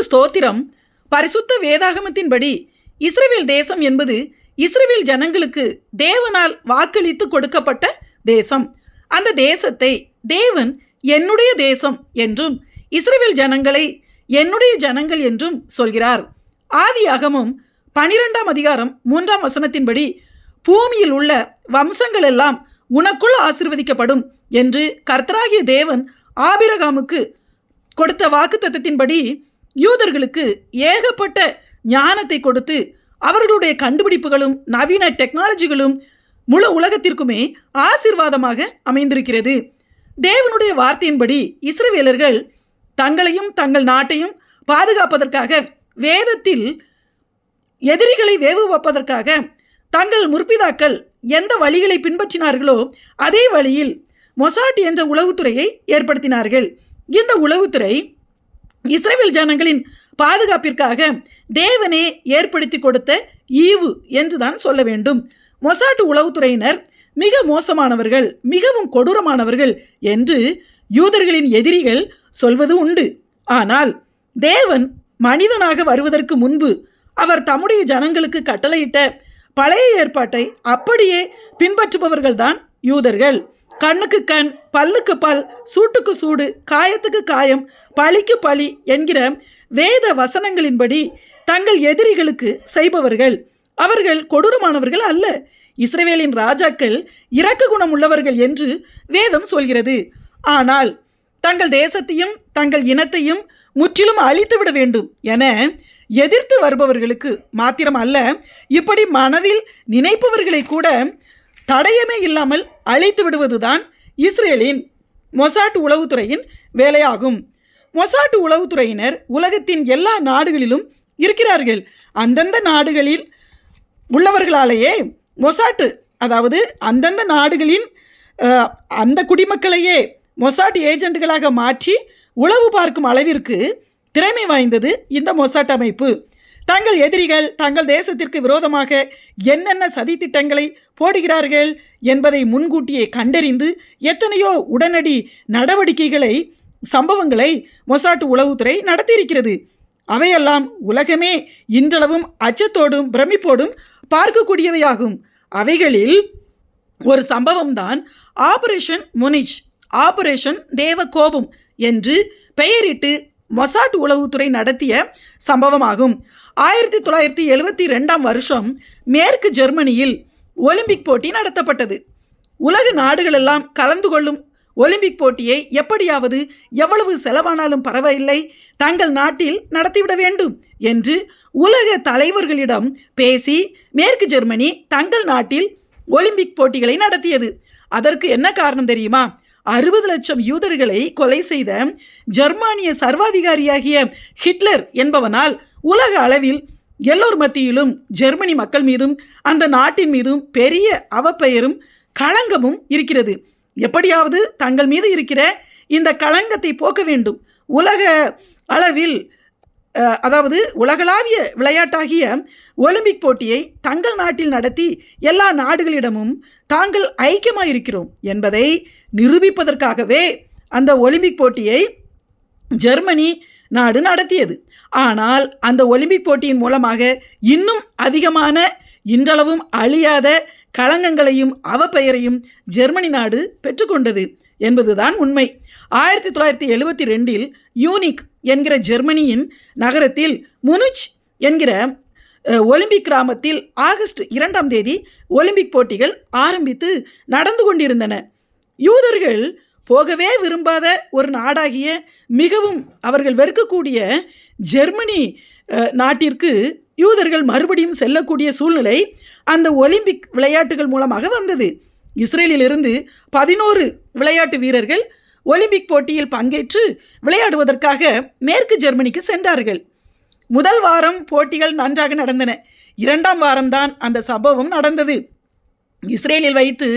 ஸ்தோத்திரம். பரிசுத்த வேதாகமத்தின்படி இஸ்ரவேல் தேசம் என்பது இஸ்ரவேல் ஜனங்களுக்கு தேவனால் வாக்களித்து கொடுக்கப்பட்ட தேசம். அந்த தேசத்தை தேவன் என்னுடைய தேசம் என்றும் இஸ்ரவேல் ஜனங்களை என்னுடைய ஜனங்கள் என்றும் சொல்கிறார். ஆதியாகமம் 12ஆம் அதிகாரம் 3ஆம் வசனத்தின்படி பூமியில் உள்ள வம்சங்கள் எல்லாம் உனக்குள் ஆசீர்வதிக்கப்படும் என்று கர்த்தராகிய தேவன் ஆபிரகாமுக்கு கொடுத்த வாக்குத்தத்தத்தின்படி யூதர்களுக்கு ஏகப்பட்ட ஞானத்தை கொடுத்து அவர்களுடைய கண்டுபிடிப்புகளும் நவீன டெக்னாலஜிகளும் முழு உலகத்திற்குமே ஆசீர்வாதமாக அமைந்திருக்கிறது. தேவனுடைய வார்த்தையின்படி இஸ்ரவேலர்கள் தங்களையும் தங்கள் நாட்டையும் பாதுகாப்பதற்காக வேதத்தில் எதிரிகளை வேவு வைப்பதற்காக தங்கள் முற்பிதாக்கள் எந்த வழிகளை பின்பற்றினார்களோ அதே வழியில் மொசாட் என்ற உளவுத்துறையை ஏற்படுத்தினார்கள். இந்த உளவுத்துறை இஸ்ரவேல் ஜனங்களின் பாதுகாப்பிற்காக தேவனே ஏற்படுத்தி கொடுத்த ஈவு என்றுதான் சொல்ல வேண்டும். மொசாட் உளவுத்துறையினர் மிக மோசமானவர்கள், மிகவும் கொடூரமானவர்கள் என்று யூதர்களின் எதிரிகள் சொல்வது உண்டு. ஆனால் தேவன் மனிதனாக வருவதற்கு முன்பு அவர் தம்முடைய ஜனங்களுக்கு கட்டளையிட்ட பழைய ஏற்பாட்டை அப்படியே பின்பற்றுபவர்கள்தான் யூதர்கள். கண்ணுக்கு கண், பல்லுக்கு பல், சூட்டுக்கு சூடு, காயத்துக்கு காயம், பழிக்கு பழி என்கிற வேத வசனங்களின்படி தங்கள் எதிரிகளுக்கு செய்பவர்கள். அவர்கள் கொடூரமானவர்கள் அல்ல. இஸ்ரவேலின் ராஜாக்கள் இரக்க குணம் உள்ளவர்கள் என்று வேதம் சொல்கிறது. ஆனால் தங்கள் தேசத்தையும் தங்கள் இனத்தையும் முற்றிலும் அழித்துவிட வேண்டும் என எதிர்த்து வருபவர்களுக்கு மாத்திரம் அல்ல, இப்படி மனதில் நினைப்பவர்களை கூட தடயமே இல்லாமல் அழித்து விடுவதுதான் இஸ்ரேலின் மொசாட் உளவுத்துறையின் வேலையாகும். மொசாட் உளவுத்துறையினர் உலகத்தின் எல்லா நாடுகளிலும் இருக்கிறார்கள். அந்தந்த நாடுகளில் உள்ளவர்களாலேயே மொசாட், அதாவது அந்தந்த நாடுகளின் அந்த குடிமக்களையே மொசாட் ஏஜென்ட்களாக மாற்றி உளவு பார்க்கும் அளவிற்கு திறமை வாய்ந்தது இந்த மொசாட் அமைப்பு. தங்கள் எதிரிகள் தங்கள் தேசத்திற்கு விரோதமாக என்னென்ன சதித்திட்டங்களை போடுகிறார்கள் என்பதை முன்கூட்டியே கண்டறிந்து எத்தனையோ உடனடி நடவடிக்கைகளை, சம்பவங்களை மொசாட் உளவுத்துறை நடத்தியிருக்கிறது. அவையெல்லாம் உலகமே இன்றளவும் அச்சத்தோடும் பிரமிப்போடும் பார்க்கக்கூடியவையாகும். அவைகளில் ஒரு சம்பவம்தான் ஆபரேஷன் முனிச், ஆபரேஷன் தேவ கோபம் என்று பெயரிட்டு மொசாட் உளவுத்துறை நடத்திய சம்பவமாகும். 1972ஆம் வருஷம் மேற்கு ஜெர்மனியில் ஒலிம்பிக் போட்டி நடத்தப்பட்டது. உலக நாடுகளெல்லாம் கலந்து கொள்ளும் ஒலிம்பிக் போட்டியை எப்படியாவது எவ்வளவு செலவானாலும் பரவாயில்லை, தங்கள் நாட்டில் நடத்திவிட வேண்டும் என்று உலக தலைவர்களிடம் பேசி மேற்கு ஜெர்மனி தங்கள் நாட்டில் ஒலிம்பிக் போட்டிகளை நடத்தியது. அதற்கு என்ன காரணம் தெரியுமா? 60 லட்சம் யூதர்களை கொலை செய்த ஜெர்மானிய சர்வாதிகாரியாகிய ஹிட்லர் என்பவனால் உலக அளவில் எல்லோர் மத்தியிலும் ஜெர்மனி மக்கள் மீதும் அந்த நாட்டின் மீதும் பெரிய அவப்பெயரும் களங்கமும் இருக்கிறது. எப்படியாவது தங்கள் மீது இருக்கிற இந்த களங்கத்தை போக்க வேண்டும். உலக அளவில், அதாவது உலகளாவிய விளையாட்டாகிய ஒலிம்பிக் போட்டியை தங்கள் நாட்டில் நடத்தி எல்லா நாடுகளிடமும் தாங்கள் ஐக்கியமாயிருக்கிறோம் என்பதை நிரூபிப்பதற்காகவே அந்த ஒலிம்பிக் போட்டியை ஜெர்மனி நாடு நடத்தியது. ஆனால் அந்த ஒலிம்பிக் போட்டியின் மூலமாக இன்னும் அதிகமான, இன்றளவும் அழியாத களங்கங்களையும் அவப்பெயரையும் ஜெர்மனி நாடு பெற்றுக்கொண்டது என்பதுதான் உண்மை. 1972இல் யூனிக் என்கிற ஜெர்மனியின் நகரத்தில் முனிச் என்கிற ஒலிம்பிக் கிராமத்தில் ஆகஸ்ட் 2ஆம் தேதி ஒலிம்பிக் போட்டிகள் ஆரம்பித்து நடந்து கொண்டிருந்தன. யூதர்கள் போகவே விரும்பாத ஒரு நாடாகிய, மிகவும் அவர்கள் வெறுக்கக்கூடிய ஜெர்மனி நாட்டிற்கு யூதர்கள் மறுபடியும் செல்லக்கூடிய சூழ்நிலை அந்த ஒலிம்பிக் விளையாட்டுகள் மூலமாக வந்தது. இஸ்ரேலிலிருந்து 11 விளையாட்டு வீரர்கள் ஒலிம்பிக் போட்டியில் பங்கேற்று விளையாடுவதற்காக மேற்கு ஜெர்மனிக்கு சென்றார்கள். முதல் வாரம் போட்டிகள் நன்றாக நடந்தன. 2ஆம் வாரம்தான் அந்த சம்பவம் நடந்தது. இஸ்ரேலில் வைத்து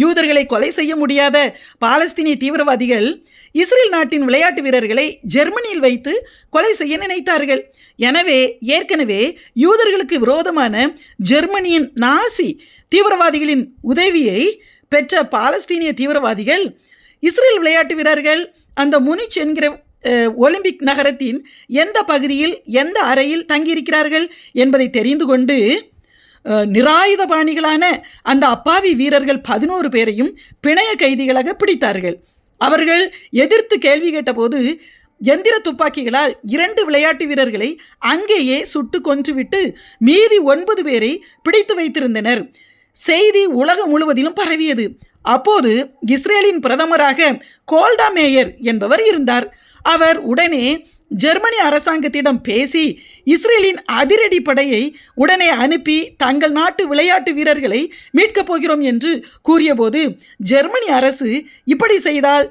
யூதர்களை கொலை செய்ய முடியாத பாலஸ்தீனிய தீவிரவாதிகள் இஸ்ரேல் நாட்டின் விளையாட்டு வீரர்களை ஜெர்மனியில் வைத்து கொலை செய்ய நினைத்தார்கள். எனவே ஏற்கனவே யூதர்களுக்கு விரோதமான ஜெர்மனியின் நாசி தீவிரவாதிகளின் உதவியை பெற்ற பாலஸ்தீனிய தீவிரவாதிகள் இஸ்ரேல் விளையாட்டு வீரர்கள் அந்த முனிச் என்கிற ஒலிம்பிக் நகரத்தின் எந்த பகுதியில் எந்த அறையில் தங்கியிருக்கிறார்கள் என்பதை தெரிந்து கொண்டு நிராயுதபாணிகளான அந்த அப்பாவி வீரர்கள் 11 பேரையும் பிணைய கைதிகளாக பிடித்தார்கள். அவர்கள் எதிர்த்து கேள்வி கேட்டபோது எந்திர துப்பாக்கிகளால் 2 விளையாட்டு வீரர்களை அங்கேயே சுட்டு கொன்றுவிட்டு மீதி 9 பேரை பிடித்து வைத்திருந்தனர். செய்தி உலகம் முழுவதிலும் பரவியது. அப்போது இஸ்ரேலின் பிரதமராக கோல்டா மேயர் என்பவர் இருந்தார். அவர் உடனே ஜெர்மனி அரசாங்கத்திடம் பேசி இஸ்ரேலின் அதிரடி படையை உடனே அனுப்பி தங்கள் நாட்டு விளையாட்டு வீரர்களை மீட்கப் போகிறோம் என்று கூறியபோது ஜெர்மனி அரசு இப்படி செய்தால்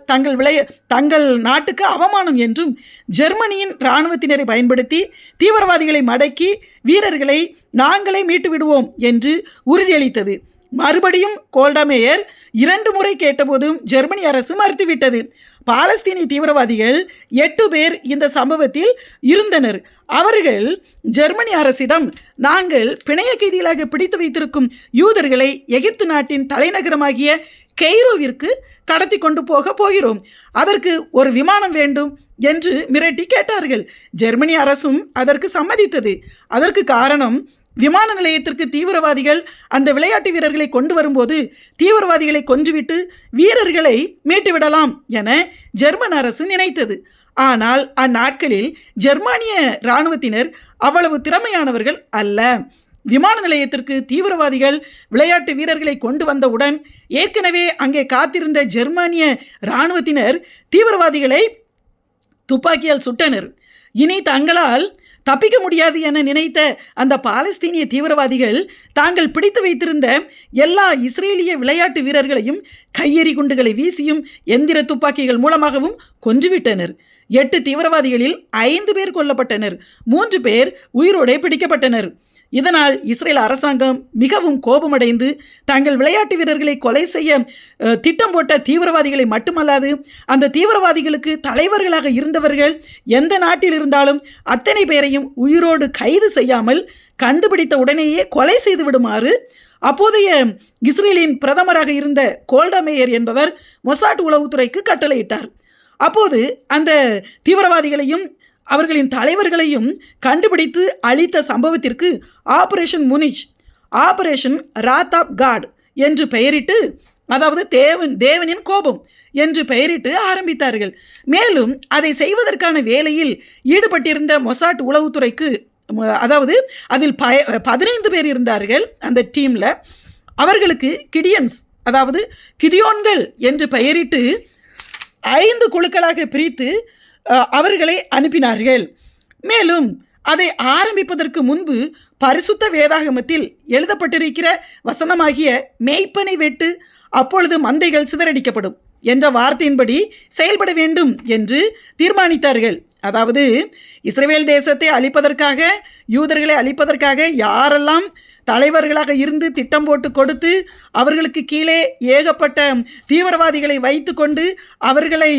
தங்கள் நாட்டுக்கு அவமானம் என்றும் ஜெர்மனியின் இராணுவத்தினரை பயன்படுத்தி தீவிரவாதிகளை மடக்கி வீரர்களை நாங்களே மீட்டு விடுவோம் என்று உறுதியளித்தது. மறுபடியும் கோல்டா மேயர் 2 முறை கேட்டபோதும் ஜெர்மனி அரசு மறுத்துவிட்டது. பாலஸ்தீனிய தீவிரவாதிகள் 8 பேர் இந்த சம்பவத்தில் இருந்தனர். அவர்கள் ஜெர்மனி அரசிடம் நாங்கள் பிணைய கைதிகளாக பிடித்து வைத்திருக்கும் யூதர்களை எகிப்து நாட்டின் தலைநகரமாகிய கெய்ரோவிற்கு கடத்தி கொண்டு போகிறோம், அதற்கு ஒரு விமானம் வேண்டும் என்று மிரட்டி கேட்டார்கள். ஜெர்மனி அரசும் அதற்கு சம்மதித்தது. அதற்கு காரணம், விமான நிலையத்திற்கு தீவிரவாதிகள் அந்த விளையாட்டு வீரர்களை கொண்டு வரும்போது தீவிரவாதிகளை கொன்றுவிட்டு வீரர்களை மீட்டுவிடலாம் என ஜெர்மன் அரசு நினைத்தது. ஆனால் அந்நாட்களில் ஜெர்மானிய இராணுவத்தினர் அவ்வளவு திறமையானவர்கள் அல்ல. விமான நிலையத்திற்கு தீவிரவாதிகள் விளையாட்டு வீரர்களை கொண்டு வந்தவுடன் ஏற்கனவே அங்கே காத்திருந்த ஜெர்மானிய இராணுவத்தினர் தீவிரவாதிகளை துப்பாக்கியால் சுட்டனர். இனி தங்களால் தப்பிக்க முடியாது என நினைத்த அந்த பாலஸ்தீனிய தீவிரவாதிகள் தாங்கள் பிடித்து வைத்திருந்த எல்லா இஸ்ரேலிய விளையாட்டு வீரர்களையும் கையெறி குண்டுகளை வீசியும் எந்திர துப்பாக்கிகள் மூலமாகவும் கொன்றுவிட்டனர். 8 தீவிரவாதிகளில் 5 பேர் கொல்லப்பட்டனர், 3 பேர் உயிரோடே பிடிக்கப்பட்டனர். இதனால் இஸ்ரேல் அரசாங்கம் மிகவும் கோபமடைந்து தங்கள் விளையாட்டு வீரர்களை கொலை செய்ய திட்டம் போட்ட தீவிரவாதிகளை மட்டுமல்லாது அந்த தீவிரவாதிகளுக்கு தலைவர்களாக இருந்தவர்கள் எந்த நாட்டில் இருந்தாலும் அத்தனை பேரையும் உயிரோடு கைது செய்யாமல் கண்டுபிடித்த உடனேயே கொலை செய்து விடுமாறு அப்போதைய இஸ்ரேலின் பிரதமராக இருந்த கோல்டா மேயர் என்பவர் மொசாட் உளவுத்துறைக்கு கட்டளையிட்டார். அப்போது அந்த தீவிரவாதிகளையும் அவர்களின் தலைவர்களையும் கண்டுபிடித்து அழித்த சம்பவத்திற்கு ஆபரேஷன் முனிச், ஆபரேஷன் ராத் ஆப் காட் என்று பெயரிட்டு, அதாவது தேவனின் கோபம் என்று பெயரிட்டு ஆரம்பித்தார்கள். மேலும் அதை செய்வதற்கான வேலையில் ஈடுபட்டிருந்த மொசாட் உளவுத்துறைக்கு, அதாவது அதில் 15 பேர் இருந்தார்கள் அந்த டீமில், அவர்களுக்கு கிடியன்ஸ், அதாவது கிதியோன்கள் என்று பெயரிட்டு 5 குழுக்களாக பிரித்து அவர்களை அனுப்பினார்கள். மேலும் அதை ஆரம்பிப்பதற்கு முன்பு பரிசுத்த வேதாகமத்தில் எழுதப்பட்டிருக்கிற வசனமாகிய மேய்ப்பனை வெட்டு, அப்பொழுது மந்தைகள் சிதறடிக்கப்படும் என்ற வார்த்தையின்படி செயல்பட வேண்டும் என்று தீர்மானித்தார்கள். அதாவது இஸ்ரவேல் தேசத்தை அழிப்பதற்காக, யூதர்களை அழிப்பதற்காக யாரெல்லாம் தலைவர்களாக இருந்து திட்டம் போட்டு கொடுத்து அவர்களுக்கு கீழே ஏகப்பட்ட தீவிரவாதிகளை வைத்து கொண்டு அவர்களை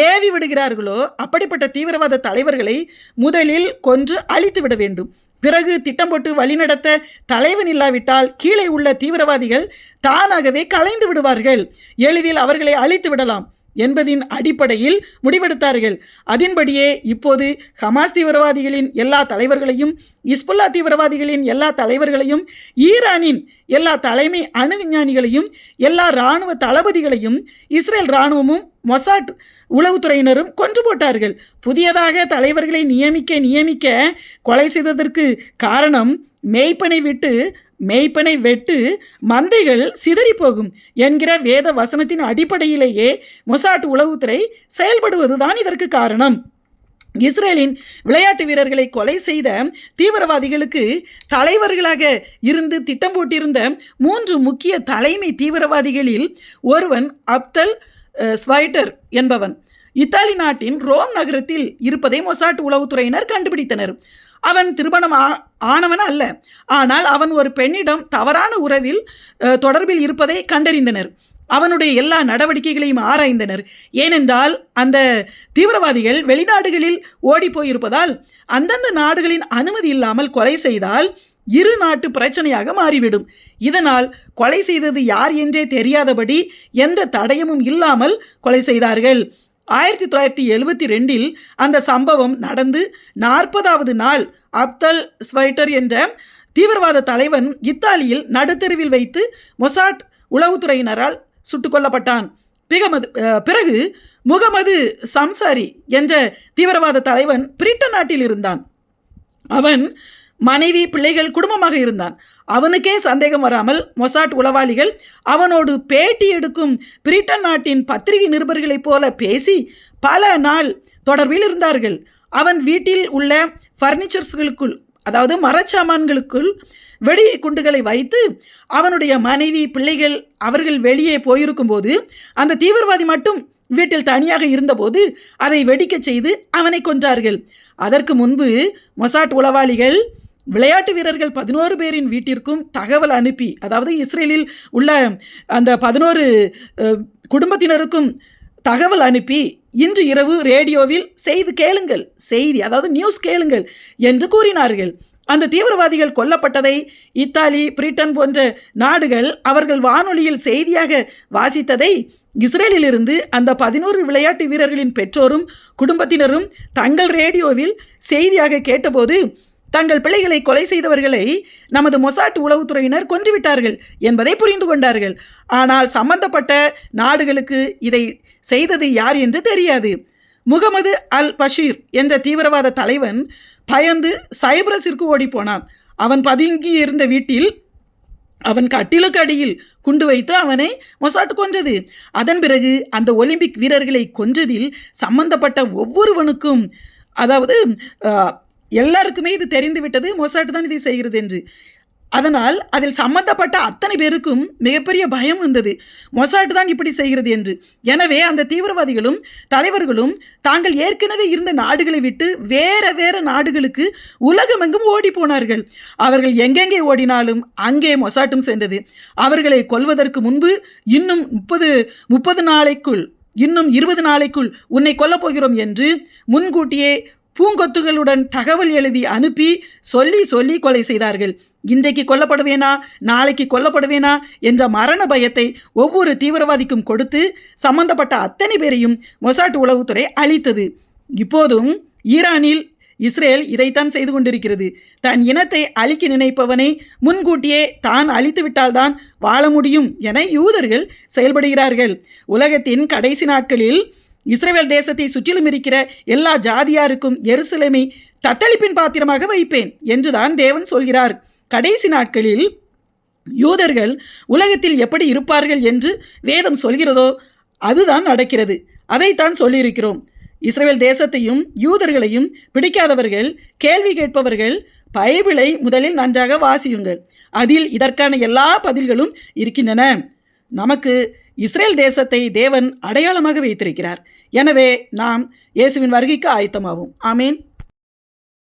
ஏவி விடுகிறார்களோ அப்படிப்பட்ட தீவிரவாத தலைவர்களை முதலில் கொன்று அழித்து விட வேண்டும். பிறகு திட்டம் போட்டு வழிநடத்த தலைவன் இல்லாவிட்டால் கீழே உள்ள தீவிரவாதிகள் தானாகவே கலைந்து விடுவார்கள், எளிதில் அவர்களை அழித்து விடலாம் என்பதின் அடிப்படையில் முடிவெடுத்தார்கள். அதன்படியே இப்போது ஹமாஸ் தீவிரவாதிகளின் எல்லா தலைவர்களையும், இஸ்புல்லா தீவிரவாதிகளின் எல்லா தலைவர்களையும், ஈரானின் எல்லா தலைமை அணு விஞ்ஞானிகளையும், எல்லா இராணுவ தளபதிகளையும் இஸ்ரேல் இராணுவமும் மொசாட் உளவுத்துறையினரும் கொன்று போட்டார்கள். புதியதாக தலைவர்களை நியமிக்க கொலை செய்ததற்கு காரணம் மேய்ப்பனை வெட்டு மந்தைகள் சிதறி போகும் என்கிற வேத வசனத்தின் அடிப்படையிலேயே மொசாட் உளவுத்துறை செயல்படுவதுதான் இதற்கு காரணம். இஸ்ரேலின் விளையாட்டு வீரர்களை கொலை செய்த தீவிரவாதிகளுக்கு தலைவர்களாக இருந்து திட்டம் போட்டிருந்த 3 முக்கிய தலைமை தீவிரவாதிகளில் ஒருவன் அப்தல் ஸ்வைட்டர் என்பவன் இத்தாலி நாட்டின் ரோம் நகரத்தில் இருப்பதை மொசாட் உளவுத்துறையினர் கண்டுபிடித்தனர். அவன் திருமணம் ஆனவன் அல்ல, ஆனால் அவன் ஒரு பெண்ணிடம் தவறான உறவில் தொடர்பில் இருப்பதை கண்டறிந்தனர். அவனுடைய எல்லா நடவடிக்கைகளையும் ஆராய்ந்தனர். ஏனென்றால் அந்த தீவிரவாதிகள் வெளிநாடுகளில் ஓடி போயிருப்பதால் அந்தந்த நாடுகளின் அனுமதி இல்லாமல் கொலை செய்தால் இரு நாட்டு பிரச்சனையாக மாறிவிடும். இதனால் கொலை செய்தது யார் என்றே தெரியாதபடி எந்த தடயமும் இல்லாமல் கொலை செய்தார்கள். 1972 அந்த சம்பவம் நடந்து 40வது நாள் அப்தல் ஸ்வைட்டர் என்ற தீவிரவாத தலைவன் இத்தாலியில் நடுத்தெருவில் வைத்து மொசாட் உளவுத்துறையினரால் சுட்டுக் கொல்லப்பட்டான். பிறகு முகமது சம்சாரி என்ற தீவிரவாத தலைவன் பிரிட்டன் நாட்டில் இருந்தான். அவன் மனைவி, பிள்ளைகள், குடும்பமாக இருந்தான். அவனுக்கே சந்தேகம் வராமல் மொசாட் உளவாளிகள் அவனோடு பேட்டி எடுக்கும் பிரிட்டன் நாட்டின் பத்திரிகை நிருபர்களைப் போல பேசி பல நாள் தொடர்பில் இருந்தார்கள். அவன் வீட்டில் உள்ள ஃபர்னிச்சர்ஸ்களுக்குள், அதாவது மரச்சாமான்களுக்குள் வெடி குண்டுகளை வைத்து அவனுடைய மனைவி, பிள்ளைகள் அவர்கள் வெளியே போயிருக்கும் போது அந்த தீவிரவாதி மட்டும் வீட்டில் தனியாக இருந்தபோது அதை வெடிக்க செய்து அவனை கொன்றார்கள். அதற்கு முன்பு மொசாட் உளவாளிகள் விளையாட்டு வீரர்கள் 11 பேரின் வீட்டிற்கும் தகவல் அனுப்பி, அதாவது இஸ்ரேலில் உள்ள அந்த 11 குடும்பத்தினருக்கும் தகவல் அனுப்பி, இன்று இரவு ரேடியோவில் செய்தி அதாவது நியூஸ் கேளுங்கள் என்று கூறினார்கள். அந்த தீவிரவாதிகள் கொல்லப்பட்டதை இத்தாலி, பிரிட்டன் போன்ற நாடுகள் அவர்கள் வானொலியில் செய்தியாக வாசித்ததை இஸ்ரேலிலிருந்து அந்த 11 விளையாட்டு வீரர்களின் பெற்றோரும் குடும்பத்தினரும் தங்கள் ரேடியோவில் செய்தியாக கேட்டபோது தங்கள் பிள்ளைகளை கொலை செய்தவர்களை நமது மொசாட் உளவுத்துறையினர் கொன்றுவிட்டார்கள் என்பதை புரிந்து கொண்டார்கள். ஆனால் சம்பந்தப்பட்ட நாடுகளுக்கு இதை செய்தது யார் என்று தெரியாது. முகமது அல் பஷீர் என்ற தீவிரவாத தலைவன் பயந்து சைப்ரஸிற்கு ஓடிப்போனான். அவன் பதுங்கியிருந்த வீட்டில் அவன் கட்டிலுக்கு அடியில் குண்டு வைத்து அவனை மொசாட் கொன்றது. அதன் பிறகு அந்த ஒலிம்பிக் வீரர்களை கொன்றதில் சம்பந்தப்பட்ட ஒவ்வொருவனுக்கும், அதாவது எல்லாருக்குமே இது தெரிந்துவிட்டது, மொசாட் தான் இதை செய்கிறது என்று. அதனால் அதில் சம்பந்தப்பட்ட அத்தனை பேருக்கும் மிகப்பெரிய பயம் வந்தது, மொசாட் தான் இப்படி செய்கிறது என்று. எனவே அந்த தீவிரவாதிகளும் தலைவர்களும் தாங்கள் ஏற்கனவே இருந்த நாடுகளை விட்டு வேற நாடுகளுக்கு உலகமெங்கும் ஓடி போனார்கள். அவர்கள் எங்கெங்கே ஓடினாலும் அங்கே மொசாட்டும் சென்றது. அவர்களை கொல்வதற்கு முன்பு இன்னும் 30 நாளைக்குள், இன்னும் 20 நாளைக்குள் உன்னை கொல்லப் போகிறோம் என்று முன்கூட்டியே பூங்கொத்துகளுடன் தகவல் எழுதி அனுப்பி சொல்லி கொலை செய்தார்கள். இன்றைக்கு கொல்லப்படுவேனா, நாளைக்கு கொல்லப்படுவேனா என்ற மரண பயத்தை ஒவ்வொரு தீவிரவாதிக்கும் கொடுத்து சம்பந்தப்பட்ட அத்தனை பேரையும் மொசாட் உளவுத்துறை அழித்தது. இப்போதும் ஈரானில் இஸ்ரேல் இதைத்தான் செய்து கொண்டிருக்கிறது. தன் இனத்தை அழிக்க நினைப்பவனை முன்கூட்டியே தான் அழித்து விட்டால்தான் வாழ முடியும் என யூதர்கள் செயல்படுகிறார்கள். உலகத்தின் கடைசி நாட்களில் இஸ்ரேல் தேசத்தை சுற்றிலும் இருக்கிற எல்லா ஜாதியாருக்கும் எருசலேமை தத்தளிப்பின் பாத்திரமாக வைப்பேன் என்றுதான் தேவன் சொல்கிறார். கடைசி நாட்களில் யூதர்கள் உலகத்தில் எப்படி இருப்பார்கள் என்று வேதம் சொல்கிறதோ அதுதான் நடக்கிறது. அதைத்தான் சொல்லியிருக்கிறோம். இஸ்ரேல் தேசத்தையும் யூதர்களையும் பிடிக்காதவர்கள், கேள்வி கேட்பவர்கள் பைபிளை முதலில் நன்றாக வாசியுங்கள். அதில் இதற்கான எல்லா பதில்களும் இருக்கின்றன. நமக்கு இஸ்ரேல் தேசத்தை தேவன் அடையாளமாக வைத்திருக்கிறார். எனவே நாம் இயேசுவின் வருகைக்கு ஆயத்தமாவோம். ஆமேன்.